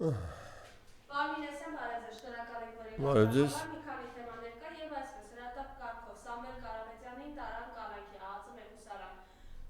Պարմինեսյան բարեձեր, շնորհակալ եք, որ Բարեձեզ։ մի քանի թեմաներ կա եւ այսպես հրատապ կարգով Սամվել Կարապետյանին տարան կալանքի ԱԱԾ մեկուսարան։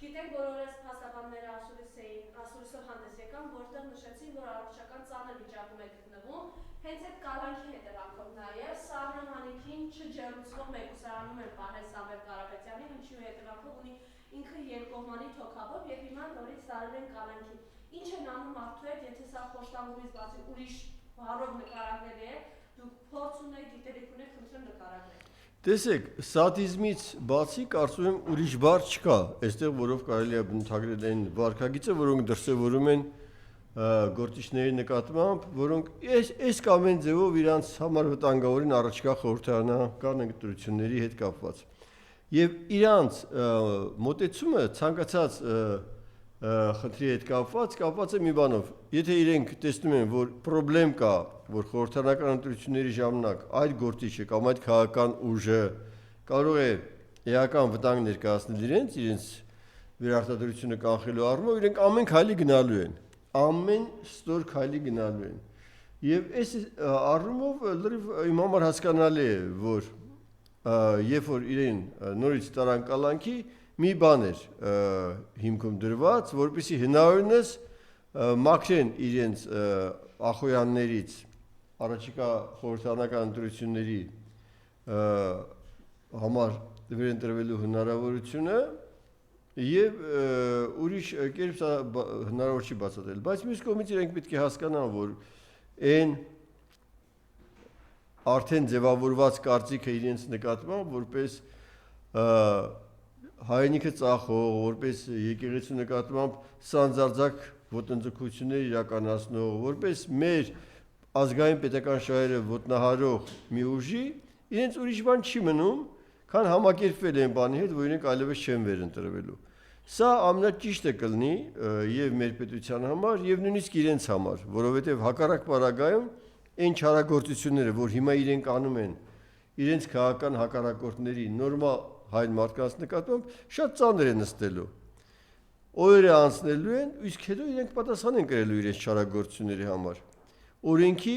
Գիտեք, որ օրես փաստաբանները ասուրիսով հանդես եկան, որտեղ նշեցին, որ առողջական ծանր վիճակում է գտնվում, հենց այդ կալանքի հետևանքով նաեւ Սարնամանիքին չջերմուցվող մեկուսարանում են պահել Սամվել Կարապետյանին, ինչի հետևանքով ունի ինքը երկկողմանի թոքաբով եւ հիմա նորից տարել են կալանքի։ Ինչ են անում մարդու հետ, եթե սա խոշտանգումից բացի ուրիշ բառով նկարագրելի է, դուք փորձ ունեք, գիտելիք ունեք, խնդրեմ նկարագրեք։ Տեսեք, սադիզմից բացի կարծում եմ ուրիշ բառ չկա, այստեղ որով կարելի է բնութագրել այն վարքագիծը, որոնք դրսևորում են գործիչների նկատմամբ, որոնք այս կամ այն ձևով իրանց համար վտանգավոր են առաջկա խորհրդարանական ընտրությունների հետ կապված։ Եվ իրանց մոտեցումը ցանկացած խնդրի հետ կապված է մի բանով։ Եթե իրենք տեսնում են, որ խնդրեմ կա, որ խորհրդարանական ընտրությունների ժամանակ այդ գործիչը կամ այդ քաղաքական ուժը կարող է էական վտանգ ներկայացնել իրենց վերարտադրությունը կանխելու առումով, իրենք ամեն քայլի գնալու են։ Ամեն ստոր քայլի գնալու են։ Եվ այս առումով լրիվ իմ համար հասկանալի է, որ երբ որ իրեն նորից տարան կալանքի մի բան էր հիմքում դրված, որպեսզի հնարավորինս մաքրեն իրենց ախոյաններից առաջիկա խորհրդարանական ընտրությունների համար վերընտրվելու հնարավորությունը եւ ուրիշ կերպ սա հնարավոր չի բացատրել, բայց մյուս կողմից իրենք պետք է հասկանան, որ այն արդեն ձևավորված կարծիքը իրենց նկատմամբ որպես հայրենիքը ծախող, որպես եկեղեցու նկատմամբ սանձարձակ ոտնձգություններ իրականացնող, որպես մեր ազգային պետական շահերը ոտնահարող մի ուժի, իրենց ուրիշ բան չի մնում, քան համակերպվել են բանի հետ, որ իրենք այլևս չեն վերընտրվելու։ Սա ամենաճիշտը կլինի եւ մեր պետության համար եւ նույնիսկ իրենց համար, որովհետեւ հակառակ պարագայում այն չարագործությունները, որ հիմա իրենք անում են իրենց քաղաքական հակառակորդների նորմալ հայ մարդկանց նկատմամբ, շատ ծանր է նստելու։ Օրերը անցնելու են, իսկ հետո իրենք պատասխան են կրելու իրենց չարագործությունների համար։ Օրենքի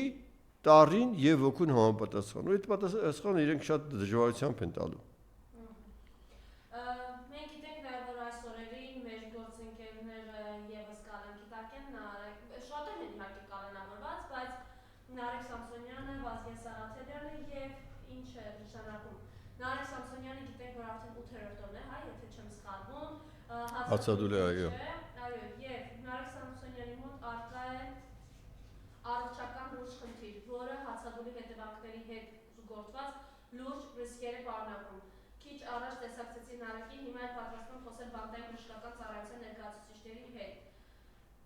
տարին եւ ոգուն համապատասխան։ Ու այդ պատասխանը իրենք շատ դժվարությամբ են տալու։ Մենք գիտենք նաեւ, որ այս օրերին մեր գործընկերները եւս կալանքի տակ են, շատերն են իհարկե կալանավորված, բայց Նարեկ Սամսոնյանը, Վազգեն Սարաթելյանը եւ ինչ է նշանակում։ Նարեկ Սամսոնյանը գիտենք, որ արդեն 8-րդ օրն է, հա, եթե չեմ սխալվում, հացադուլ է, այո։ Այո, եւ Նարեկ Սամսոնյանի մոտ արկա է առողջական լուրջ խնդիր, որը հացադուլի հետևանքների հետ զուգորդված լուրջ ռիսկեր է պարունակում։ Քիչ առաջ տեսակցեցի Նարեկին, հիմա է պատրաստվում խոսել բանտային բժշկական ծառայության ներկայացուցիչների հետ։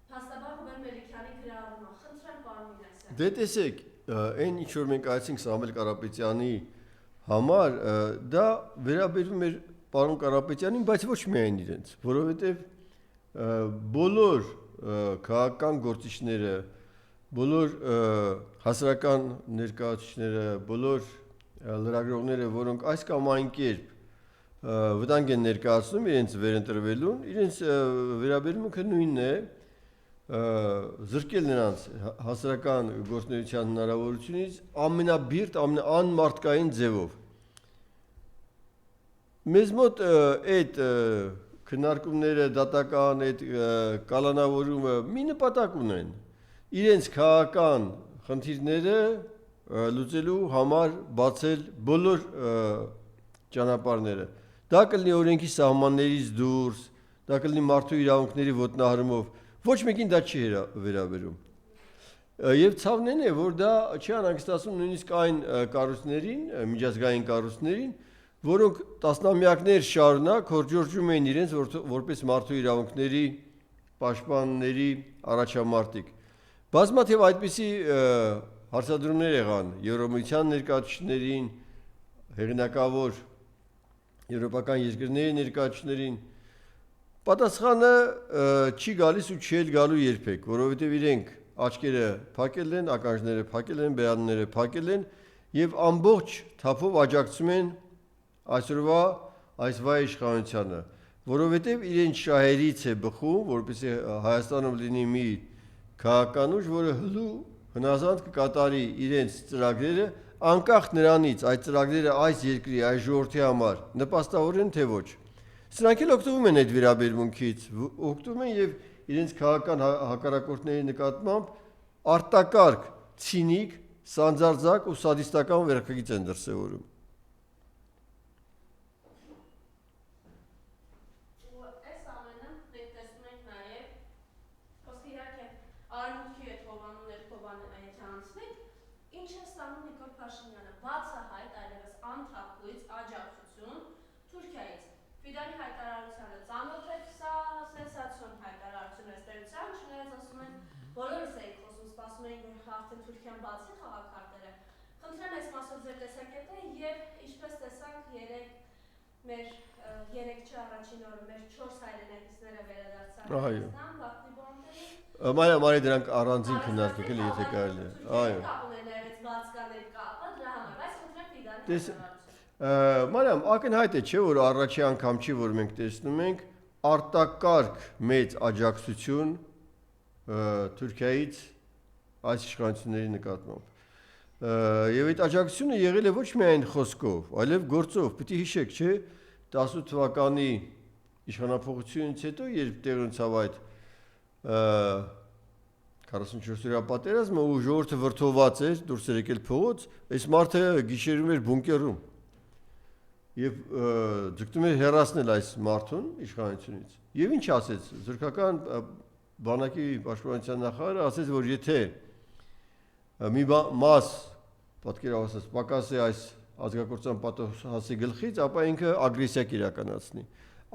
Փաստաբան Ռուբեն Մելիքյանի գրառումը, խնդրեմ պարոն Մինասյան։ Դե տեսեք, այն ինչ որ մենք այցենք Սամվել Կարապետյանի համար, դա վերաբերում էր պարոն Կարապետյանին, բայց ոչ միայն իրենց, որովհետև բոլոր քաղաքական գործիչները, բոլոր հասարակական ներկայացուցիչները, բոլոր լրագրողները, որոնք այս կամ այն կերպ վտանգ են ներկայացնում իրենց վերընտրվելուն, իրենց վերաբերմունքը նույնն է, զրկել նրանց հասարակական գործունեության հնարավորությունից ամենաբիրտ, ամենաանմարդկային ձևով։ Մեզ մոտ այդ քննարկումները, դատական այդ կալանավորումը մի նպատակ ունեն, իրենց քաղաքական խնդիրները լուծելու համար բացել բոլոր ճանապարհները։ Դա կլինի օրենքի սահմաններից դուրս, դա կլինի մարդու իրավունքների ոտնահարումով, ոչ մեկին դա չի վերաբերում։ Եվ ցավն է, որ դա չի անհանգստացնում նույնիսկ այն կառույցներին, միջազգային կառույցներին, որոնք տասնամյակներ շարունակ հորդորում են իրենց որպես մարդու իրավունքների պաշտպանների առաջամարտիկ։ Բազմաթիվ այդպիսի հարցադրումներ եղան Եվրոմիության ներկայացուցիչներին, հեղինակավոր եվրոպական երկրների ներկայացուցիչներին, պատասխանը չի գալիս ու չի գալու երբեք, որովհետև իրենք աչքերը փակել են, ականջները փակել են, բերանները փակել են եւ ամբողջ թափով աջակցում են այսօրվա այս վայ իշխանությանը, որովհետև իրենց շահերից է բխում, որպեսզի Հայաստանում լինի մի քաղաքական ուժ, որը հլու հնազանդ կկատարի իրենց ծրագրերը անկախ նրանից այդ ծրագրերը այս երկրի, այս ժողովրդի համար նպաստավոր են թե ոչ։ Սրանք էլ օգտվում են այդ վերաբերմունքից, օգտվում են եւ իրենց քաղաքական հակառակորդների նկատմամբ արտակարգ, ցինիկ, սանձարձակ ու սադիստական վերքագիծ են դրսևորում։ Բոլորս էիք խոսում, սպասում էինք, որ արդեն Թուրքիան բացի խաղաքարտերը։ Խնդրեմ այս մասով ձեր տեսակետը եւ ինչպես տեսանք մեր 3 առաջին օրը մեր 4 հայրենակիցները վերադարձան Հայաստան, Բաքվի բանտերի։ Մարիա, դրանք առանձին քննարկենք էլ եթե կարելի է։ Այո։ Կապուներից բացկաներ կապը դրա համար, բայց խնդրեմ Ֆիդանի։ Մարիամ, ակնհայտ է, չէ, որ առաջի անգամ չի, որ մենք տեսնում ենք արտակարգ մեծ աջակցություն Թուրքիայից այս իշխանությունների նկատմամբ։ Եվ այդ աջակցությունը եղել է ոչ միայն խոսքով, այլև գործով։ Պետք է հիշեք, չէ, 18 թվականի իշխանափոխությունից հետո, երբ տեղ ունեցավ այդ 44-օրյա պատերազմը ու ժողովուրդը վրդոված էր, դուրս էր եկել փողոց, այս մարդը գիշերում էր բունկերում եւ ձգտում էր հեռացնել այս մարդուն իշխանությունից։ Եվ ինչ ասեց թուրքական բանակի պաշտպանության նախարարը ասեց, որ եթե մի մաս պատկերավոր ասած պակասի այս ազգակործան պատասխանատվի գլխից, ապա ինքը ագրեսիա կիրականացնի։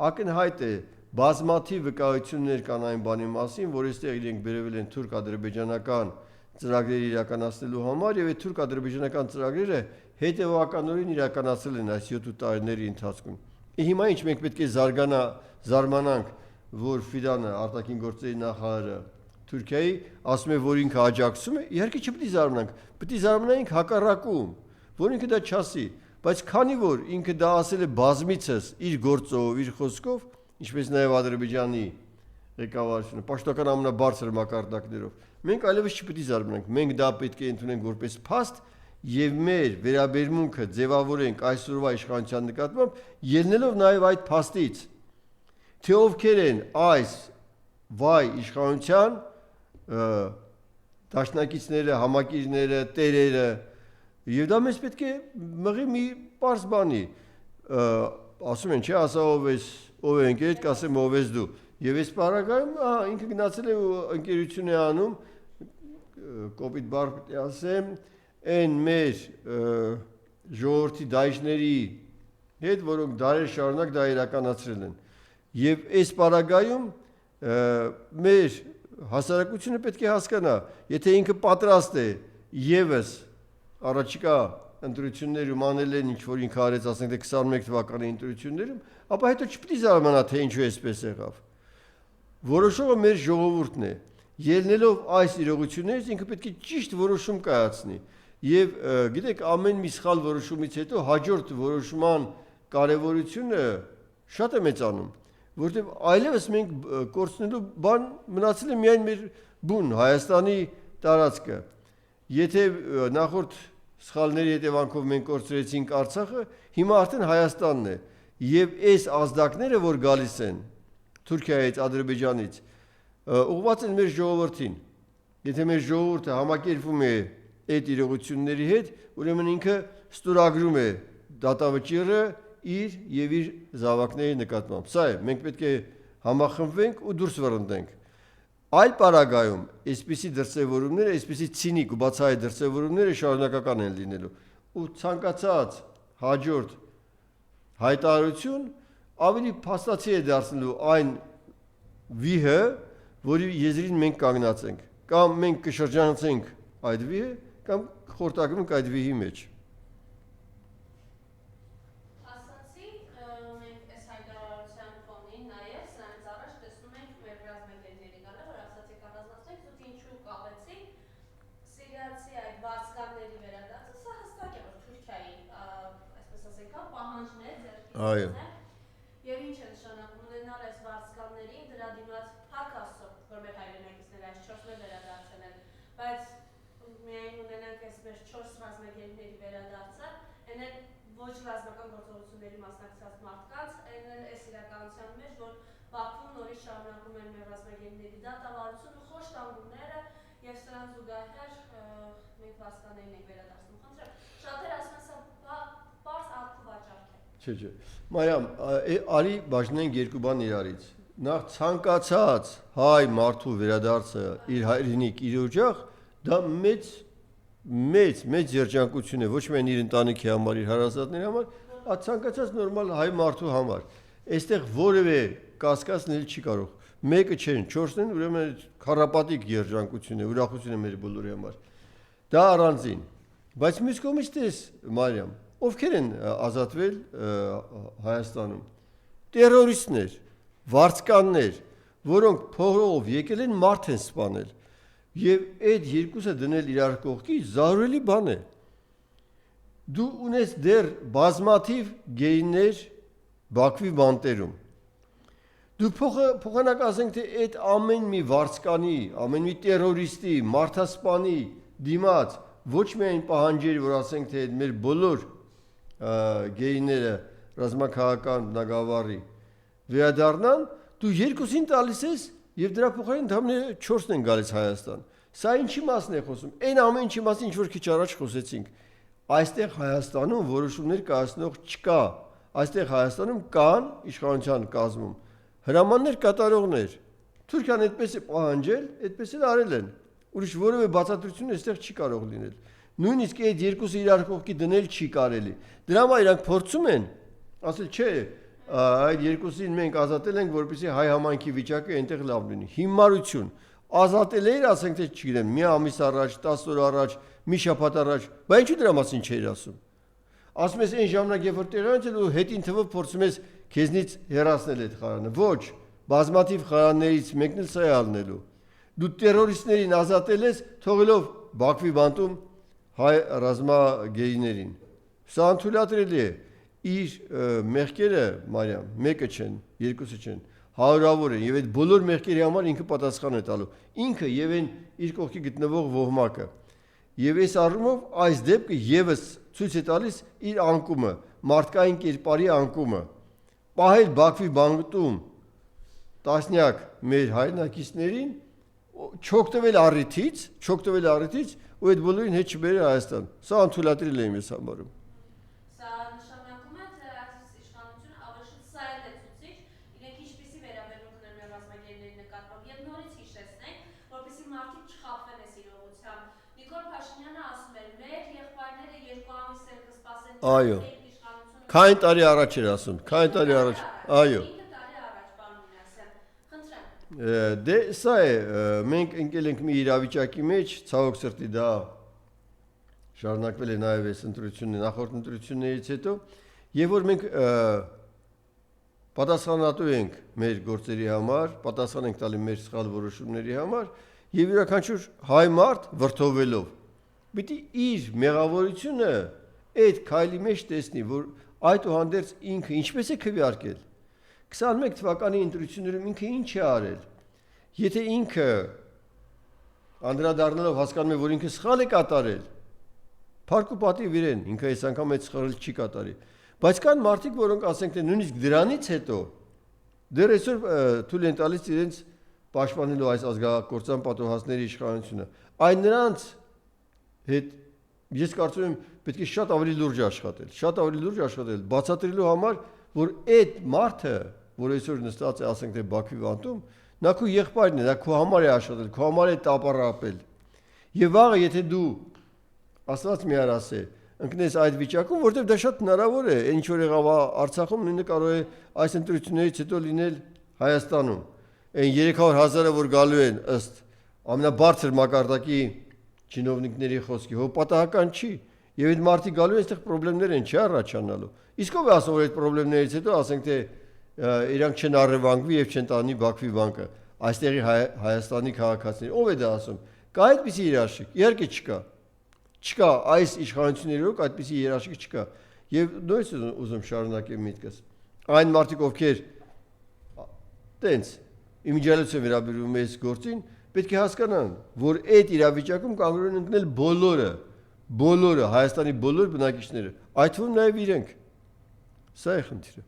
Ակնհայտ է բազմաթիվ վկայություններ կան այն բանի մասին, որ այստեղ իրենք բերվել են թուրք-ադրբեջանական ծրագրեր իրականացնելու համար եւ այդ թուրք-ադրբեջանական ծրագրերը հետեւականորեն իրականացել են այս 7 տարիների ընթացքում։ Հիմա ինչ մենք պետք է զարմանանք, որ Ֆիդանը արտաքին գործերի նախարարը Թուրքիայի ասում է, որ ինքը աջակցում է, իհարկե չպետք է զարմանանք, պետք է զարմանանք հակառակում, որ ինքը դա չասի, բայց քանի որ ինքը դա ասել է բազմիցս իր գործով, իր խոսքով, ինչպես նաև Ադրբեջանի ղեկավարությունը, պաշտոնական ամենաբարձր մակարդակներով, մենք այլևս չպետք է զարմանանք, մենք դա պետք է ընդունենք որպես փաստ եւ մեր վերաբերմունքը ձևավորենք այսօրվա իշխանության նկատմամբ, ելնելով նաև այդ փաստից, թե ովքեր են այս վայ իշխանության դաշնակիցները, համակիրները, տերերը, եւ դա մեզ պետք է մղի մի պարզ բանի, ասում են, չէ, ասա ով է ընկերդ, կասեմ ով ես դու, եւ այս պարագայում ինքը գնացել է ու ընկերություն է անում, կոպիտ բառ պետք է ասեմ, այն մեր ժողովրդի դայժների հետ, որոնք դարեր շարունակ դա իրականացրել են։ Եվ այս պարագայում մեր հասարակությունը պետք է հասկանա, եթե ինքը պատրաստ է եւս առաջիկա ընտրություններում անել են ինչ որ ինքը արեց, ասենք թե 21 թվականի ընտրություններում, ապա հետո չպետք է զարմանա, թե ինչու էսպես եղավ։ Որոշողը մեր ժողովուրդն է։ Ելնելով այս իրողություններից ինքը պետք է ճիշտ որոշում կայացնի։ Եվ գիտեք, ամեն մի սխալ որոշումից հետո հաջորդ որոշման կարևորությունը շատ է մեծանում, որտեղ այլևս մենք կորցնելու բան մնացել է միայն մեր բուն Հայաստանի տարածքը։ Եթե նախորդ սխալների հետևանքով մենք կորցրեցինք Արցախը, հիմա արդեն Հայաստանն է։ Եվ այս ազդակները, որ գալիս են Թուրքիայից, Ադրբեջանից, ուղղված են մեր ժողովրդին։ Եթե մեր ժողովուրդը համակերպվում է այդ իրողությունների հետ, ուրեմն ինքը ստորագրում է դատավճիռը իր եւ իր զավակների նկատմամբ։ Սա է, մենք պետք է համախմբվենք ու դուրս վռնդենք։ Այլ պարագայում այսպիսի դրսևորումները, այսպիսի ցինիկ ու բացահայտ դրսևորումները շարունակական են լինելու։ Ու ցանկացած հաջորդ հայտարարություն ավելի փաստացի է դարձնելու այն վիհը, որի եզրին մենք կանգնած ենք։ Կամ մենք կշրջանցենք այդ վիհը, կամ խորտակվենք այդ վիհի մեջ։ Ասացի, մենք այս հայտարարության ֆոնին նաև սրանից առաջ տեսնում ենք մեր ռազմագերների գալը, որ ասացիք առանձնացնենք, դուք ինչու կապեցիք սիրիացի այդ վարձկանների վերադարձը, սա հստակ է, որ Թուրքիայի, այսպես ասենք, պահանջն է ձեռքին։ Եվ ինչ է նշանակում ունենալ այս վարձկանների դրա դիմաց փառք Աստծո, որ մեր հայրենակիցները այս 4-ը վերադարձել են, բայց ռազմական գործողությունների մասնակցած մարդկանց, այս իրականության մեջ, որ Բաքվում նորից շարունակում են մեր ռազմագերիների դատավարությունը, խոշտանգումները եւ սրան զուգահեռ մենք վաստաներին ենք վերադարձնում։ Խնդրեմ, շատերը ասում են, սա պարզ ակու վաճառք է։ Չէ։ Մարիամ, արի բաժնենք երկու բան իրարից։ Նախ ցանկացած հայ մարդու վերադարձը իր հայրենիք, իր օջախ, դա մեծ երջանկություն է, ոչ միայն իր ընտանիքի համար, իր հարազատների համար, այլ ցանկացած նորմալ հայ մարդու համար։ Այստեղ որևէ կասկածնել չի կարող։ Մեկը չեն, 4-ն են, ուրեմն քառապատիկ երջանկություն է, ուրախություն է մեր բոլորի համար։ Դա առանձին։ Բայց մյուս կողմից տես, Մարիամ, ովքեր են ազատվել Հայաստանում։ Տերորիստներ, վարձկաններ, որոնք փողով եկել են մարդ են սպանել։ Եվ այդ երկուսը դնել իրար կողքի զարուրելի բան է։ Դու ունես դեռ բազմաթիվ գեյներ Բաքվի բանտերում։ Դու փոխանակ ասենք, թե այդ ամեն մի վարձկանի, ամեն մի տերորիստի, մարդասպանի դիմաց ոչ միայն պահանջեր, որ ասենք, թե մեր բոլոր գեյները ռազմաքաղաքական բնագավառի վերադառնան, դու երկուսին տալիս ես եւ դրա փոխարեն դամնե 4-ն են գալիս Հայաստան։ Սա ինչի մասն է խոսում։ Այն ամեն ինչի մասին, ինչ որ քիչ առաջ խոսեցինք։ Այստեղ Հայաստանում որոշումներ կայացնող չկա։ Այստեղ Հայաստանում կան իշխանության կազմում հրամաններ կատարողներ։ Թուրքիան այդպես է պահանջել, այդպես էլ արել են։ Ուրիշ որևէ բացատրություն այստեղ չի կարող լինել։ Նույնիսկ այդ երկուսը իրար կողքի դնել չի կարելի։ Դրա համար իրանք փորձում են, ասել չէ, այդ երկուսին մենք ազատել ենք, որպեսզի հայ համայնքի վիճակը այնտեղ լավ լինի։ Հիմարություն ազատել էր, ասենք թե չգիտեմ, մի ամիս առաջ, 10 օր առաջ, մի շաբաթ առաջ, բայց ինչու դրա մասին չէր ասում։ Ասում ես այն ժամանակ, երբ որ տեղանց էլ ու հետին թվով փորձում ես քեզնից հեռացնել այդ խարանը։ Ոչ, բազմաթիվ խարաններից մեկն էլ սա է ալնելու։ Դու տերորիստներին ազատել ես, թողելով Բաքվի բանտում հայ ռազմագերիներին։ Սա անթույլատրելի է։ Իր մեղքերը, Մարիամ, մեկը չեն, երկուսը չեն, հարյուրավոր են եւ այդ բոլոր մեղքերի համար ինքը պատասխան է տալու։ Ինքը եւ այն իր կողքի գտնվող ոհմակը։ Եվ այս առումով այս դեպքը եւս ցույց է տալիս իր անկումը, մարդկային կերպարի անկումը։ Պահել Բաքվի բանտում տասնյակ մեր հայրենակիցներին չօգտվել առիթից, ու այդ բոլորին հետ չբերել Հայաստան։ Սա անթույլատրելի է ես համարում։ Սա նշանակում է, թե այս իշխանությունը ավելի շուտ սա էլ է ցուցիչ, իրենք ինչպիսի վերաբերմունք ունեն մեր ռազմագերիների նկատմամբ եւ նորից հիշեցնենք, որպեսզի մարդիկ չխաբվեն այս իրողությամբ։ Նիկոլ Փաշինյանը ասում էր, մեր եղբայրները 2 ամիս էլ կսպասեն։ Այո։ Քանի տարի առաջ էր ասում, քանի տարի առաջ։ Այո։ Դե սա է, մենք ընկել ենք մի իրավիճակի մեջ, ցավոք սրտի դա շարունակվել է նաև այս ընտրությունները, նախորդ ընտրություններից հետո, եւ որ մենք պատասխանատու ենք մեր գործերի համար, պատասխան ենք տալի մեր սխալ որոշումների համար եւ յուրաքանչյուր հայ մարդ վրդովվելով պիտի իր մեղավորությունը այդ քայլի մեջ տեսնի, որ այդուհանդերձ ինքը ինչպես է քվեարկել 21 թվականի ընտրություններում ինքը ինչ է արել։ Եթե ինքը անդրադառնալով հասկանում է, որ ինքը սխալ է կատարել, փառք ու պատիվ իրեն, ինքը այս անգամ այդ սխալը չի կատարի։ Բայց կան մարդիկ, որոնք ասենք թե նույնիսկ դրանից հետո դեռ այսօր թույլ են տալիս իրենց պաշտպանելու այս ազգակործան պատոհասների իշխանությունը։ Այն նրանց հետ ես կարծում եմ պետք է շատ ավելի լուրջ աշխատել, բացատրելու համար, որ այդ մարդը, որ այսօր նստած է, ասենք թե Բաքվի բանտում, նա քո եղբայրն է, նա քո համար է աշխատել, քո համար է տապարապել։ Եվ վաղը, եթե դու ասված մի արասե, ընկնես այդ վիճակում, որտեղ դա շատ հնարավոր է, ինչ որ եղավ Արցախում, նույնը կարող է այս ընտրություններից հետո լինել Հայաստանում։ Այն 300,000-ը, որ գալու են ըստ ամենաբարձր մակարդակի չինովնիկների խոսքի, հո պատահական չի։ Եվ այդ մարդիկ գալու են, այստեղ խնդիրներ են չի առաջանալու։ Իսկ ով է ասում, որ այդ խնդիրներից հետո ասենք թե իրանք չեն առևանգվի եւ չեն տանի Բաքվի բանկը, այստեղի Հայաստանի քաղաքացիներ, ով է դա ասում։ Կա այդպիսի երաշխիք, իհարկե չկա։ Չկա այս իշխանություններով այդպիսի երաշխիք չկա։ Եվ նույնիսկ ուզում շարունակեմ միտքս։ Այն մարդիկ, ովքեր տենց իմիջիալից են վերաբերվում այս գործին, պետք է հասկանան, որ այդ իրավիճակում կանգնեն ընկնել բոլորը, Հայաստանի բոլոր բնակիչները, այդ թվում նաև իրենք։ Սա է խնդիրը։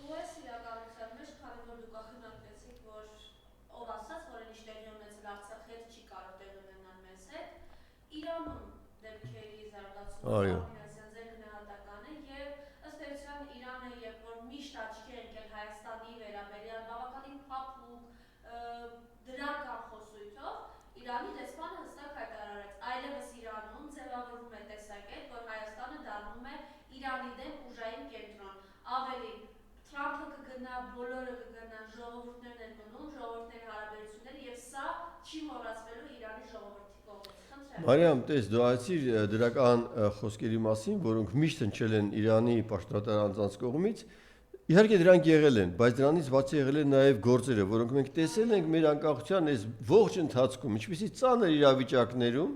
Ու այս իրականության մեջ, քանի որ դուք ախնարկեցիք, որ ով ասաց, որ ինչ տեղի ունեցել Արցախի հետ չի կարող տեղի ունենալ մեզ հետ, Իրանում դեպքերի զարգացումը ձեր գնահատական է եւ ըստ էության Իրանը, երբ որ միշտ աչքի է ընկել Հայաստանի վերաբերյալ բավականին փափուկ դրական խոսույթով, Իրանի դեսպանը հստակ հայտարարեց, այլևս Իրանում ձևավորվում է տեսակետ, որ Հայաստանը դառնում է Իրանի դեմ ուժային կենտրոն, ավելի Թրամփը կգնա, բոլորը կգնան, ժողովուրդներն են մնում, ժողովուրդների հարաբերությունները եւ սա չի մոռացվելու Իրանի ժողովրդի կողմից։ Խնդրեմ։ Մարիամ, տես դու ասիր դրական խոսքերի մասին, որոնք միշտ հնչել են Իրանի պաշտոնատար անձանց կողմից, իհարկե դրանք եղել են, բայց դրանից բացի եղել են նաև գործերը, որոնք մենք տեսել ենք մեր անկախության այս ողջ ընթացքում, ինչպեսի ծանր իրավիճակներում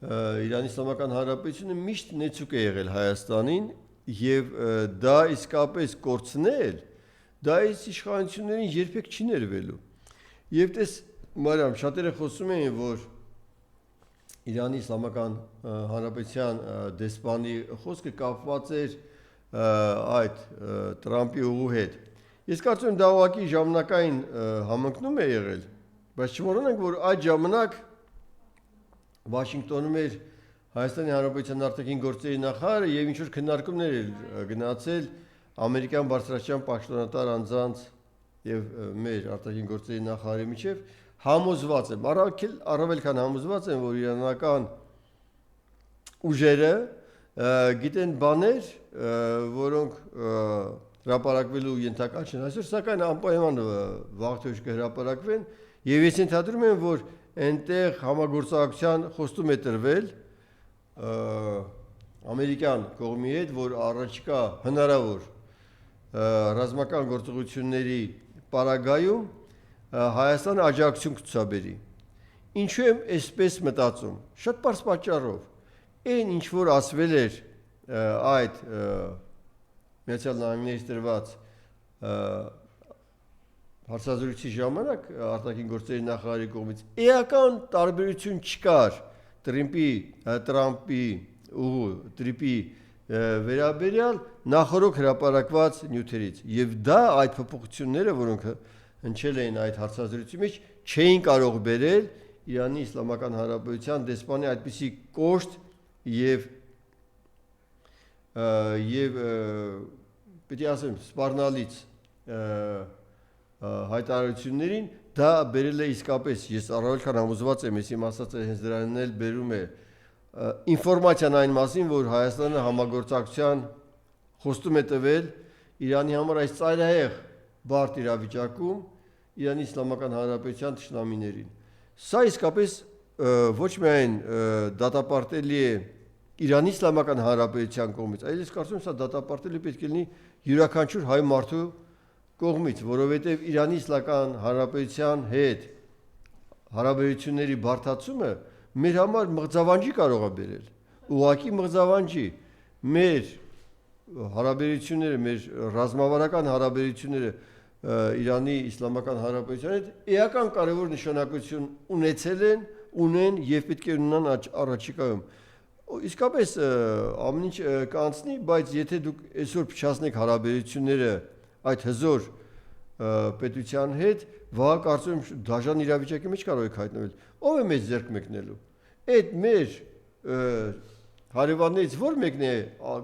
Իրանի Իսլամական Հանրապետությունը միշտ նեցուկ է եղել Հայաստանին եւ դա իսկապես կորցնել, դա այս իշխանություններին երբեք չի ներվելու։ Եվ տես Մարիամ, շատերը խոսում են, որ Իրանի Իսլամական Հանրապետության դեսպանի խոսքը կապված էր այդ Տրամփի ուղու հետ։ Ես կարծում եմ դա ուղղակի ժամանակային համընկնում է եղել, բայց չմոռանանք, որ այդ ժամանակ Վաշինգտոնում էր Հայաստանի Հանրապետության արտաքին գործերի նախարարը եւ ինչ որ քննարկումներ էր գնացել ամերիկյան բարձրաստիճան պաշտոնատար անձանց եւ մեր արտաքին գործերի նախարարի միջև համոզված եմ, առավել քան համոզված եմ, որ իրանական ուժերը գիտեն բաներ, որոնք հրապարակվելու ենթակա չեն այսօր, սակայն անպայման վաղ թե ուշ կհրապարակվեն եւ ես ենթադրում եմ, որ այնտեղ համագործակցության խոստում է տրվել ամերիկյան կողմի հետ, որ առաջիկա հնարավոր ռազմական գործողությունների պարագայում Հայաստանը աջակցություն կցուցաբերի։ Ինչու եմ այսպես մտածում։ Շատ պարզ պատճառով։ Այն ինչ որ ասվել էր այդ Միացյալ Նահանգներից տրված հարցազրույցի ժամանակ արտաքին գործերի նախարարի կողմից էական տարբերություն չկար Տրամփի վերաբերյալ նախորդ հրապարակված նյութերից եւ դա այդ փոփոխությունները, որոնք հնչել էին այդ հարցազրույցի մեջ, չէին կարող բերել Իրանի Իսլամական Հանրապետության դեսպանի այդպիսի կոշտ եւ պետք է ասեմ սպառնալից հայտարարություններին դա բերել է իսկապես ես առավել քան համոզված եմ, ես իմ ասածը հենց դրանն էլ բերում է ինֆորմացիան այն մասին, որ Հայաստանը համագործակցության խոստում է տվել Իրանի համար այս ծայրահեղ բարդ իրավիճակում Իրանի Իսլամական Հանրապետության թշնամիներին։ Սա իսկապես ոչ միայն դատապարտելի է Իրանի Իսլամական Հանրապետության կողմից, այլ ես կարծում եմ սա դատապարտելի պետք է լինի յուրաքանչյուր հայ մարդու կողմից, որովհետև Իրանի Իսլամական Հանրապետության հետ հարաբերությունների բարդացումը մեր համար մղձավանջի կարող է բերել, ուղղակի մղձավանջի մեր հարաբերությունները, մեր ռազմավարական հարաբերությունները Իրանի Իսլամական Հանրապետության հետ էական կարևոր նշանակություն ունեն եւ պետք է ունենան առաջիկայում։ Իսկապես ամեն ինչ կանցնի, բայց եթե դուք այսօր փչացնեք հարաբերությունները այդ հզոր պետության հետ, վաղ կարծում եմ դաժան իրավիճակի մեջ կարող եք հայտնվել։ Ո՞վ է մեզ ձեռք մեկնելու։ Այդ մեր հարևաններից ո՞ր մեկն է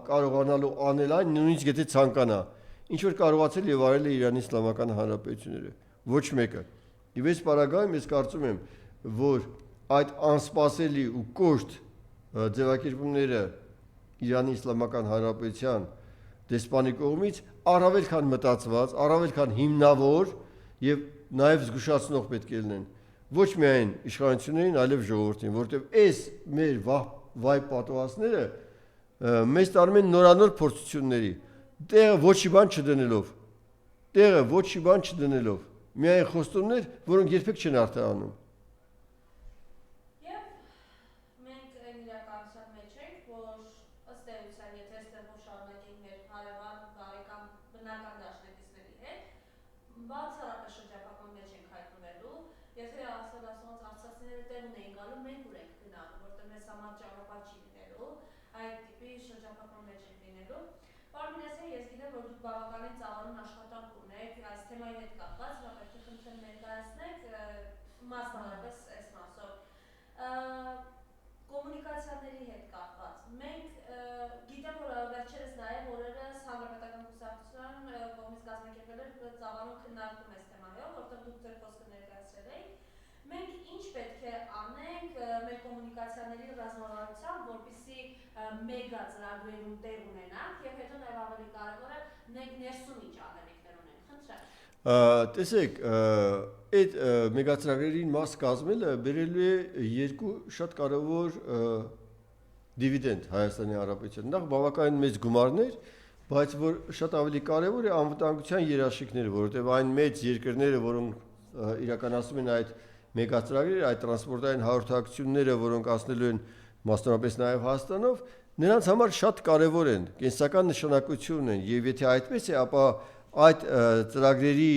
կարողանալու անել այն, նույնիսկ եթե ցանկանա, ինչ որ կարողացել եւ արել է Իրանի Իսլամական Հանրապետությունները, ոչ մեկը։ Եվ այս պարագայում ես կարծում եմ, որ այդ անսպասելի ու կոշտ ձևակերպումները Իրանի Իսլամական Հանրապետության դեսպանի կողմից առավել քան մտածված, առավել քան հիմնավոր եւ նաեւ զգուշացնող պետք է լինեն ոչ միայն իշխանություններին, այլև ժողովրդին, որովհետեւ այս մեր վայ պատվաստները մեզ տանում են նորանոր փորձությունների, տեղը ոչի բան չդնելով, միայն խոստումներ, որոնք երբեք չեն արտահանում։ Բացառապես շրջափակման մեջ ենք հայտնվելու, եթե ասած արցախցիները տեղ ունեին գալու, մենք ուր ենք գնալու, որտեղ մեզ համար ճանապարհ չի լինելու, այդ տիպի շրջափակման մեջ ենք լինելու, Պարոն Մինասյան, ես գիտեմ, որ դուք բավականին ծավալուն աշխատանք ունեք այս թեմայի հետ կապված, դա պետք է խնդրեմ ներկայացնեք մասնավորապես այս մասով։ Կոմունիկացիաների հետ կապված։ Մենք գիտեմ, որ վերջերս նաև օրերս Հանրապետական կուսակցության կողմից կազմակերպվել էր ծավալուն քննարկում այս թեմայով, որտեղ դուք ձեր խոսքը ներկայացրել եք։ Մենք ինչ պետք է անենք մեր կոմունիկացիաների ռազմավարությամբ, որպեսզի մեգա ծրագրերում տեղ ունենանք եւ հետո նաեւ ավելի կարեւոր է ներսում ինչ անելիքներ ունենք։ Խնդրեմ։ Տեսեք, այդ մեգացրագրերին մաս կազմելը բերելու է երկու շատ կարևոր դիվիդենդ Հայաստանի Հանրապետության։ Նախ բավականին մեծ գումարներ, բայց որ շատ ավելի կարևոր է անվտանգության երաշխիքները, որովհետև այն մեծ երկրները, որոնք իրականացնում են այդ մեգացրագրերը, այդ տրանսպորտային հաղորդակցությունները, որոնք անցնելու են մասնավորապես նաև Հայաստանով, նրանց համար շատ կարևոր են, կենսական նշանակություն են, եւ եթե այդպես է, ապա այդ ծրագրերի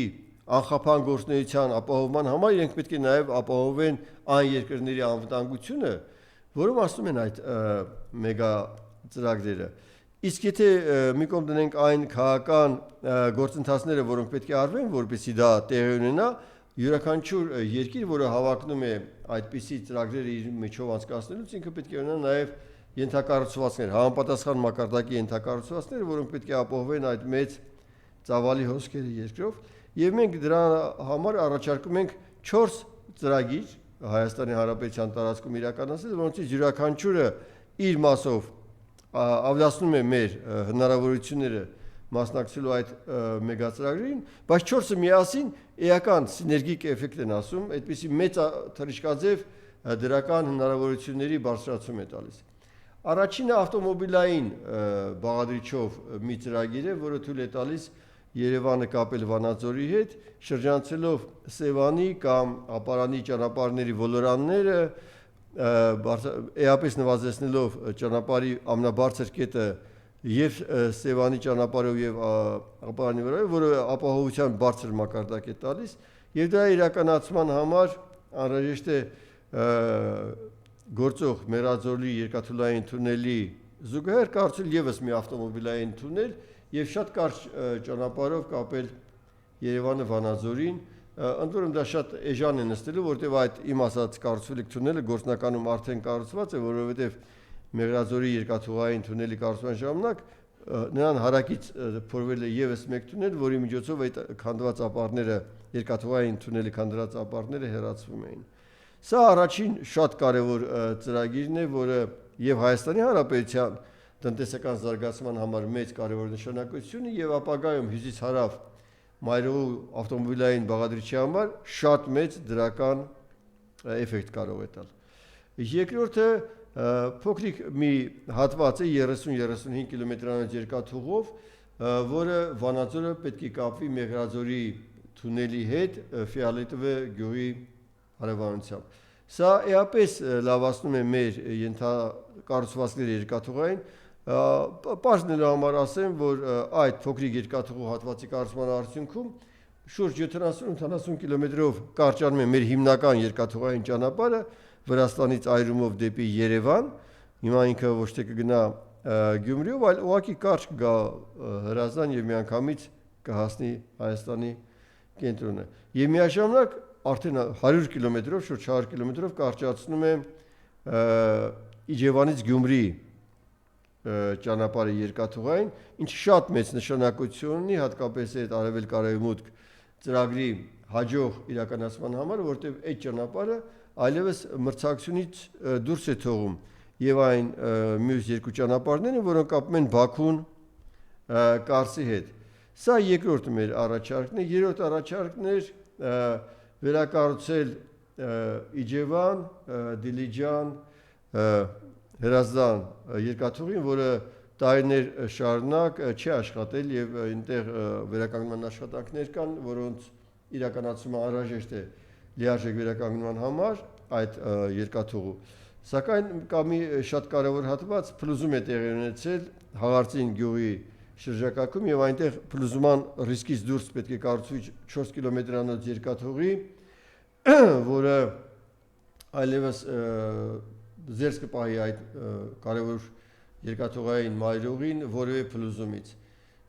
անխափան գործունեության ապահովման համար իրենք պետք է նաև ապահովեն այն երկրների անվտանգությունը, որոնք ասում են այդ մեգա ծրագրերը։ Իսկ եթե մի կողմ դնենք այն քաղաքական գործընթացները, որոնք պետք է արվեն, որպեսզի դա տեղի ունենա, յուրաքանչյուր երկիր, որը հավակնում է այդպիսի ծրագրերը իր միջով անցկացնելուց, ինքը պետք է ունենա նաև ենթակառուցվածքներ, համապատասխան մակարդակի ենթակառուցվածքներ, որոնք պետք է ապահովեն այդ մեծ ծավալի հոսքերի երկրով, եւ մենք դրա համար առաջարկում ենք 4 ծրագիր Հայաստանի Հանրապետության տարածքում իրականացնել, որոնցից յուրաքանչյուրը իր մասով ավելացնում է մեր հնարավորությունները մասնակցելու այդ մեգածրագրերին, բայց 4-ը միասին էական սիներգիկ էֆեկտ են ասում, այդպիսի մեծ թռիչքաձև դրական հնարավորությունների բարձրացում է տալիս։ Առաջինը ավտոմոբիլային բաղադրիչով մի ծրագիր է, որը թույլ է տալիս Երևանը կապել Վանաձորի հետ, շրջանցելով Սևանի կամ Ապարանի ճանապարհների ոլորանները, էապես նվազեցնելով ճանապարհի ամենաբարձր կետը եւ Սևանի ճանապարհով եւ Ապարանի վրա, որը ապահովության բարձր մակարդակ է տալիս, եւ դրա իրականացման համար անհրաժեշտ է գործող Մերաձորի երկաթուլային թունելի զուգահեռ կառուցել եւս մի ավտոմոբիլային թունել եւ շատ կարճ ճանապարհով կապել Երևանը Վանաձորին, ընդ որում դա շատ էժան է նստելու, որտեղ այդ իմ ասած կառուցվելիք թունելը գործնականում արդեն կառուցված է, որովհետեւ Մերաձորի երկաթուղային թունելի կառուցման ժամանակ նրան հարակից փորվել է եւս մեկ թունել, որի միջոցով այդ քանդված ապարները, երկաթուղային թունելի քանդված ապարները հեռացվում էին։ Սա առաջին շատ կարևոր ծրագիրն է, որը եւ Հայաստանի Հանրապետության տնտեսական զարգացման համար մեծ կարևոր նշանակություն է եւ ապագայում հյուսիս-հարավ մայրուղու ավտոմոբիլային բաղադրիչի համար շատ մեծ դրական էֆեկտ կարող է տալ։ Երկրորդը փոքրիկ մի հատված է 30-35 կիլոմետրանոց երկաթուղով, որը Վանաձորը պետք է կապվի Մեղրաձորի թունելի հետ Ֆիալետովե գյուղի հարևանությամբ։ Սա էապես լավացնում է մեր ենթակառուցվածքների երկաթուղային, պարզնելու համար ասեմ, որ այդ փոքրիկ երկաթուղու հատվածի կառուցման արդյունքում շուրջ 70-80 կիլոմետրով կարճանում է մեր հիմնական երկաթուղային ճանապարհը Վրաստանից այրումով դեպի Երևան, հիմա ինքը ոչ թե կգնա Գյումրիով, այլ ուղղակի կարճ կգա Հրազդան եւ միանգամից կհասնի Հայաստանի կենտրոնը։ Եվ միաժամանակ արդեն 100 կիլոմետրով, շուրջ 100 կիլոմետրով կարճացնում է Իջևանից Գյումրի ճանապարհի երկաթուղային, ինչը շատ մեծ նշանակություն ունի, հատկապես այդ արևելք-արևմուտք ծրագրի հաջող իրականացման համար, որտեղ այդ ճանապարհը այլևս մրցակցությունից դուրս է թողում եւ այն մյուս երկու ճանապարհները, որոնք կապում են Բաքուն Կարսի հետ։ Սա երկրորդ մեր առաջարկն է, երրորդ առաջարկն է վերակառուցել Իջևան, Դիլիջան, Հրազդան երկաթուղին, որը տարիներ շարունակ չի աշխատել եւ այնտեղ վերականգնման աշխատանքներ կան, որոնց իրականացումը անհրաժեշտ է լիարժեք վերականգնման համար այդ երկաթուղու։ Սակայն կա մի շատ կարևոր հատված, փլուզում է տեղի ունեցել Հաղարծին գյուղի շրջակայքում եւ այնտեղ փլուզման ռիսկից դուրս պետք է կառուցվի 4 կիլոմետրանոց երկաթուղի, որը այլևս ձերս կպահի այդ կարևոր երկաթուղային մայրուղին որևէ փլուզումից։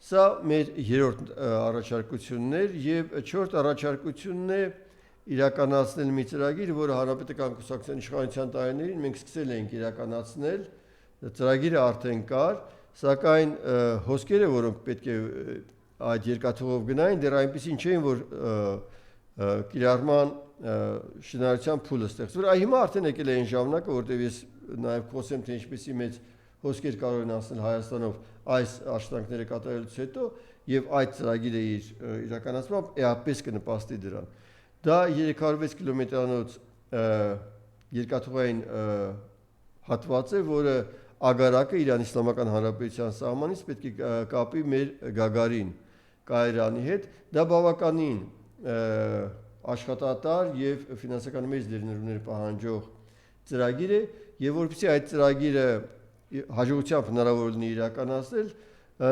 Սա մեր երրորդ առաջարկությունն էր եւ չորրորդ առաջարկությունն է իրականացնել մի ծրագիր, որը Հանրապետական կուսակցության իշխանության տարիներին մենք սկսել ենք իրականացնել, ծրագիրը արդեն կար, սակայն հոսքերը, որոնք պետք է այդ երկաթուղով գնային, դեռ այնպեսին չէին, որ կիրառման շինարարության փուլը ստեղծվեր։ Այ հիմա արդեն եկել է այն ժամանակը, որտեղ ես նաև խոսեմ, թե ինչպեսի մեծ հոսքեր կարող են անցնել Հայաստանով այս աշխատանքները կատարելուց հետո եւ այդ ծրագիրը իր իրականացմամբ էապես կնպաստի դրան։ Դա 306 կիլոմետրանոց երկաթուղային հատված է, որը Ագարակը Իրանի Իսլամական Հանրապետության սահմանից պետք է կապի մեր Գագարին կայարանի հետ։ Դա բավականին աշխատատար եւ ֆինանսական մեծ դերներումներ պահանջող ծրագիր է, եւ որպեսզի այդ ծրագիրը հաջողությամբ հնարավոր լինի իրականացնել,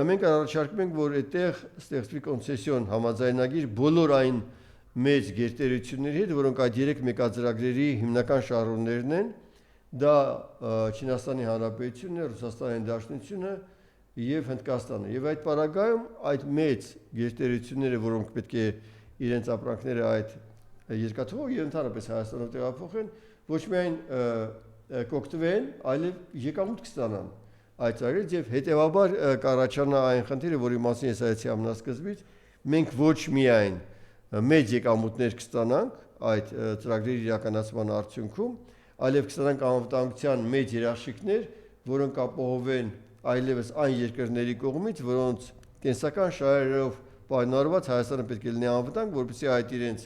մենք առաջարկում ենք, որ այդտեղ ստեղծվի կոնցեսիոն համաձայնագիր բոլոր այն մեծ գերտերությունների հետ, որոնք այդ 3 մեկածրագրերի հիմնական շահառուներն են, դա Չինաստանի Հանրապետությունն է, Ռուսաստանի Դաշնությունը եւ Հնդկաստանը։ Եվ այդ պարագայում այդ մեծ գերտերությունները, որոնք պետք է իրենց ապրանքները այդ երկաթուղով եւ ընդհանրապես Հայաստանով տեղափոխեն, ոչ միայն կօգտվեն, այլև եկամուտ կստանան այդ ծրագրից եւ հետեւաբար կառաջանա այն խնդիրը, որի մասին ես ասացի ամենասկզբից, մենք ոչ միայն մեծ եկամուտներ կստանանք այդ ծրագրերի իրականացման արդյունքում, այլև կստանանք անվտանգության մեծ երաշխիքներ, որոնք ապահովեն այլևս այն երկրների կողմից, որոնց կենսական շահերով պայմանավորված Հայաստանը պետք է լինի անվտանգ, որպեսզի այդ իրենց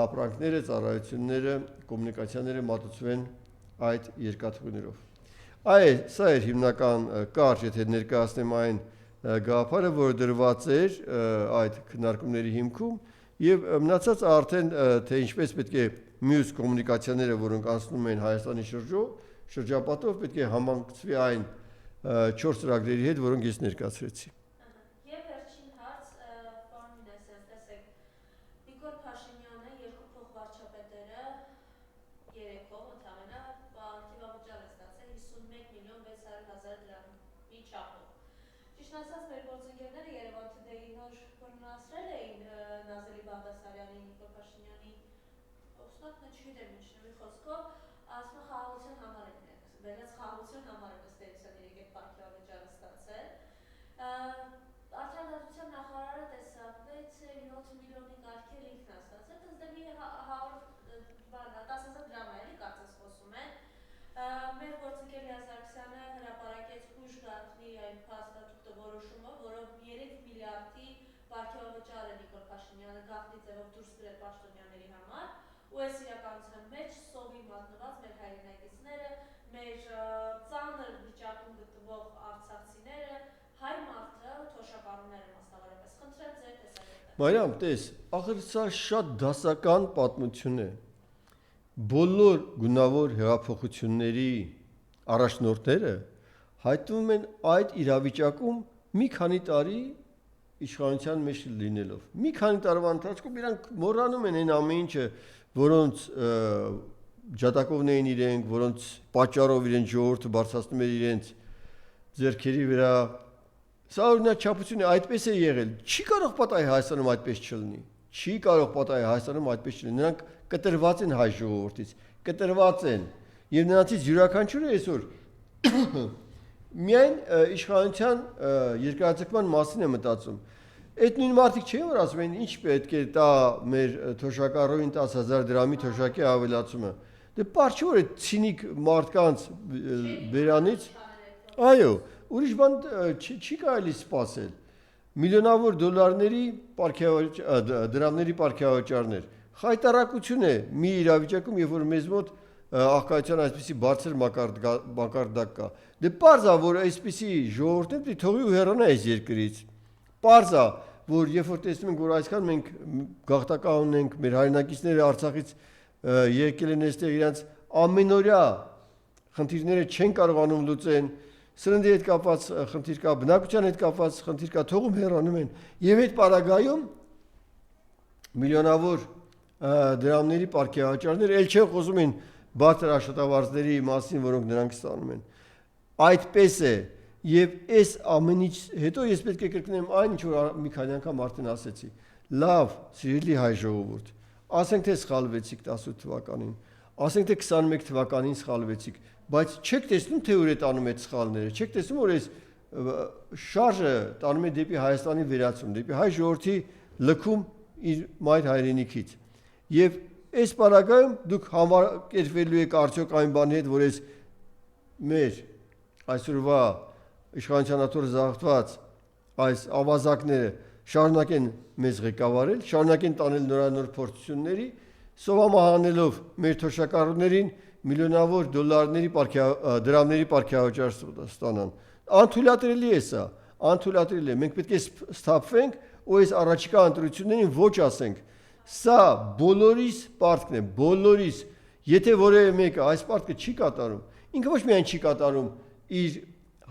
ապրանքները, ծառայությունները, կոմունիկացիաները մատուցվեն այդ երկաթուղիներով։ Սա էր հիմնական կարճ, եթե ներկայացնեմ այն գաղափարը, որը դրված էր այդ քննարկումների հիմքում, եւ մնացած արդեն թե ինչպես պետք է մյուս կոմունիկացիաները, որոնք անցնում են Հայաստանի շրջապատով, պետք է համակցվի այն 4 ծրագրերի հետ, որոնք ես ներկայացրեցի։ Եվ վերջին հարց, պարոն Մինասյան, տեսեք, Նիկոլ Փաշինյանը երկու փոխվարչապետերը երեքով ընդհանրապես ակտիվավճար է ստացել 51.600.000 դրամի չափով։ Ճիշտ ասած, մեր գործընկերները Երևան Today-ի նոր բռնացրել էին Նազելի Բաղդասարյանի, Նիկոլ Փաշինյանի օգնորդը, չգիտեմ ինչ նույն խոսքով, ասում խաղաղության համար է վերած խաղաղության համար է ըստ էության երեք պարքեավճարը ստացել։ Արդյունաբերության նախարարը տեսավ 6-7 միլիոնի կարգել ինքն է ստացել, դες դե մի 10,000 դրամ էլի կարծես խոսում են։ Մեր գործընկեր Լիա Սարգսյանը հրապարակեց ուժ գաղտնի այն փաստաթուղթը որոշումը, որով 3 միլիարդի պարքեավճար է Նիկոլ Փաշինյանը գաղտնի ձևով դուրս գրել պաշտոնյաների համար, ու այս իրականության մեջ սովի մատնված մեր հայրենակիցները, մեր ծանր վիճակում գտնվող արցախցիները, հայ մարդը, թոշակառուները մասնավորապես, խնդրեմ ձեր տեսակետը։ Մարիամ, տես, ախր սա շատ դասական պատմություն է։ Բոլոր գունավոր հեղափոխությունների առաջնորդները հայտնվում են այդ իրավիճակում մի քանի տարի իշխանության մեջ լինելով։ Մի քանի տարվա ընթացքում իրանք մոռանում են այն ամեն ինչը, որոնց ջատակովն էին իրենք, որոնց պատճառով իրենց ժողովուրդը բարձրացնում էր իրենց ձեռքերի վրա։ Սա օրինաչափություն է, այդպես է եղել։ Չի կարող պատահի Հայաստանում այդպես չլինի։ Չի կարող պատահի Հայաստանում այդպես չլինի։ Նրանք կտրված են հայ ժողովրդից, կտրված են, եւ նրանցից յուրաքանչյուրը այսօր միայն իշխանության երկրաձգման մասին է մտածում։ Այդ նույն մարդիկ չէ որ ասում են ինչ պետք է տա մեր թոշակառուին 10,000 դրամի թոշակի ավելացումը։ Դե պարզ չէ որ այդ ցինիկ մարդկանց բերանից, այո, ուրիշ բան չի կարելի սպասել։ Միլիոնավոր դոլարների դրամների պարքեավճարներ։ Խայտարակություն է մի իրավիճակում, երբ որ մեզ մոտ աղքատության այսպիսի բարձր մակարդակ կա։ Դե պարզ է որ այսպիսի ժողովուրդներ պետք է թողի ու հեռանա այս երկրից։ Պարզ է որ երբ որ տեսնում ենք որ այսքան մենք գաղթական ունենք, մեր հայրենակիցները Արցախից եկել են այստեղ իրենց ամենօրյա խնդիրները չեն կարողանում լուծեն, սննդի հետ կապված խնդիր կա, բնակության հետ կապված խնդիր կա, թողում հեռանում են։ Եվ այդ պարագայում միլիոնավոր դրամների պարքեավճարներ ել չեն խոսում են բարձր աշխատավարձների մասին, որոնք նրանք ստանում են։ Այդպես է Եվ այս ամենից հետո ես պետք է կրկնեմ այն ինչ որ մի քանի անգամ արդեն ասեցի լավ սիրելի հայ ժողովուրդ ասենք թե սխալվեցիք 18 թվականին ասենք թե 21 թվականին սխալվեցիք բայց չեք տեսնում թե ուր է տանում այդ սխալները չեք տեսնում որ այս շարժը տանում է դեպի Հայաստանի վերացում դեպի հայ ժողովրդի լքում իր մայր հայրենիքից եւ այս բaragայում դուք համակերպվելու եք արդյոք այն բանի հետ որ այս մեր այսօրվա իշխանության աթոռ զաղթված այս ավազակները շարունակեն մեզ ղեկավարել, շարունակեն տանել նորանոր փորձությունների, սովամահանելով մեր թոշակառուներին միլիոնավոր դրամների պարգևաճառ ստանան։ Անթույլատրելի է սա, անթույլատրելի է։ Մենք պետք է սթափվենք ու այս առաջիկա ընտրություններին ոչ ասենք։ Սա բոլորիս պարտքն է, բոլորիս։ Եթե որևէ մեկը այս պարտքը չի կատարում, ինքը ոչ միայն չի կատարում իր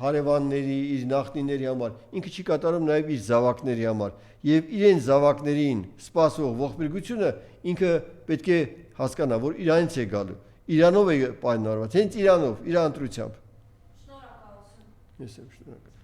հարևանների, իր նախնիների համար, ինքը չի կատարում նաև իր զավակների համար եւ իրեն զավակներին սպասող ողբերգությունը ինքը պետք է հասկանա, որ իրանից է գալու, իրանով է պայմանավորված, հենց իրանով, իր ընտրությամբ։ Շնորհակալություն։ Ես եմ շնորհակալ։